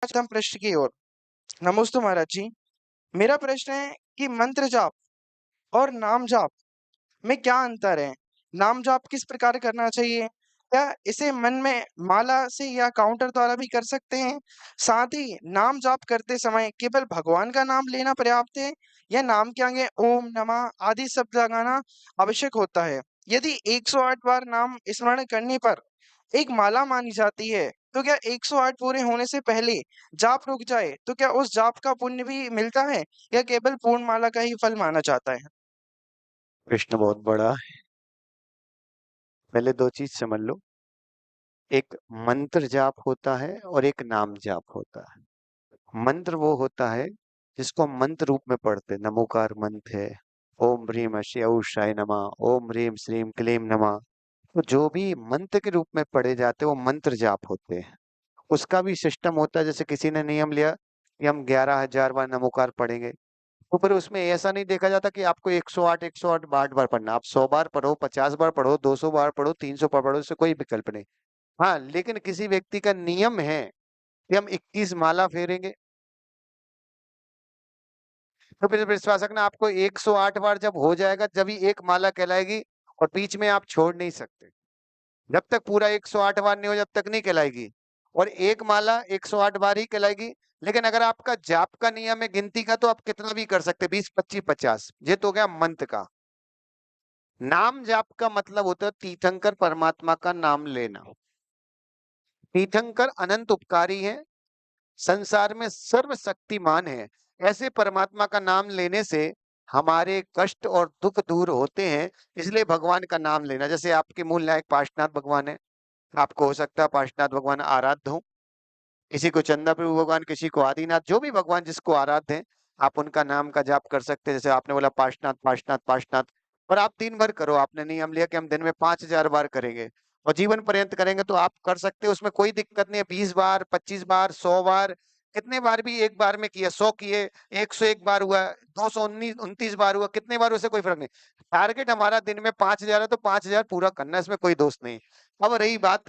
प्रथम प्रश्न की ओर। नमोस्तु महाराज जी। मेरा प्रश्न है कि मंत्र जाप और नाम जाप में क्या अंतर है? नाम जाप किस प्रकार करना चाहिए? क्या इसे मन में माला से या काउंटर द्वारा भी कर सकते हैं? साथ ही नाम जाप करते समय केवल भगवान का नाम लेना पर्याप्त है या नाम के आगे ओम नमः आदि शब्द लगाना आवश्यक होता है? यदि 108 बार नाम स्मरण करने पर एक माला मानी जाती है, तो क्या 108 पूरे होने से पहले जाप रुक जाए, तो क्या उस जाप का पुण्य भी मिलता है या केवल पूर्ण माला का ही फल माना जाता है? प्रश्न बहुत बड़ा है। पहले दो चीज समझ लो, एक मंत्र जाप होता है और एक नाम जाप होता है। मंत्र वो होता है जिसको मंत्र रूप में पढ़ते, नमोकार मंत्र है, ओम ह्रीम अश्याय नमः, ओम ह्रीम श्रीम क्लीम नमः। तो जो भी मंत्र के रूप में पढ़े जाते हैं वो मंत्र जाप होते हैं। उसका भी सिस्टम होता है, जैसे किसी ने नियम लिया कि हम 11,000 बार नमोकार पढ़ेंगे, तो पर उसमें ऐसा नहीं देखा जाता कि आपको 108 108 बार पढ़ना। आप 100 बार पढ़ो, 50 बार पढ़ो, 200 बार पढ़ो, 300 बार पढ़ो, इससे कोई विकल्प नहीं। हाँ, लेकिन किसी व्यक्ति का नियम है कि हम 21 माला फेरेंगे, तो फिर विश्वास रखना आपको 108 बार जब हो जाएगा जब ही एक माला कहलाएगी, और बीच में आप छोड़ नहीं सकते। जब तक पूरा 108 बार नहीं हो जब तक नहीं कहलाएगी, और एक माला 108 बार ही कहलाएगी। लेकिन अगर आपका जाप का नियम है गिनती का, तो आप कितना भी कर सकते, 20 25 50। ये तो हो गया मंत्र का। नाम जाप का मतलब होता है तीर्थंकर परमात्मा का नाम लेना। तीर्थंकर अनंत उपकारी है, संसार में सर्वशक्तिमान है। ऐसे परमात्मा का नाम लेने से हमारे कष्ट और दुख दूर होते हैं। इसलिए भगवान का नाम लेना, जैसे आपके मूल नायक पार्श्वनाथ भगवान है, आपको हो सकता है पार्श्वनाथ भगवान आराध्य हो, किसी को चंदा प्रभु भगवान, किसी को आदिनाथ, जो भी भगवान जिसको आराध्य है, आप उनका नाम का जाप कर सकते हैं। जैसे आपने बोला पार्श्वनाथ पार्श्वनाथ पार्श्वनाथ, और आप दिन भर करो। आपने नियम लिया कि हम दिन में 5,000 बार करेंगे और जीवन पर्यंत करेंगे, तो आप कर सकते हो, उसमें कोई दिक्कत नहीं है। 20 बार, 25 बार, 100 बार, कितने बार भी एक बार में किया, 100 किए, 101 बार हुआ, 229 बार हुआ, कितने बार, उससे कोई फर्क नहीं। टारगेट हमारा दिन में 5,000 है, तो 5,000 पूरा करना है, इसमें कोई दोष नहीं। अब रही बात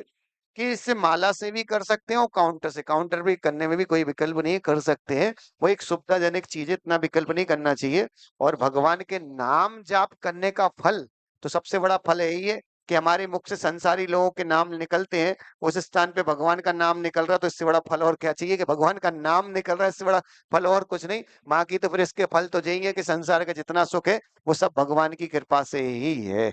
कि इससे माला से भी कर सकते हैं और काउंटर से, काउंटर भी करने में भी कोई विकल्प नहीं है, कर सकते हैं। वो एक सुविधाजनक चीज है, इतना विकल्प नहीं करना चाहिए। और भगवान के नाम जाप करने का फल, तो सबसे बड़ा फल यही है कि हमारे मुख से संसारी लोगों के नाम निकलते हैं, उस स्थान पे भगवान का नाम निकल रहा है, तो इससे बड़ा फल और क्या चाहिए? कि भगवान का नाम निकल रहा है, इससे बड़ा फल और कुछ नहीं। बाकी तो फिर इसके फल तो यही है कि संसार का जितना सुख है वो सब भगवान की कृपा से ही है।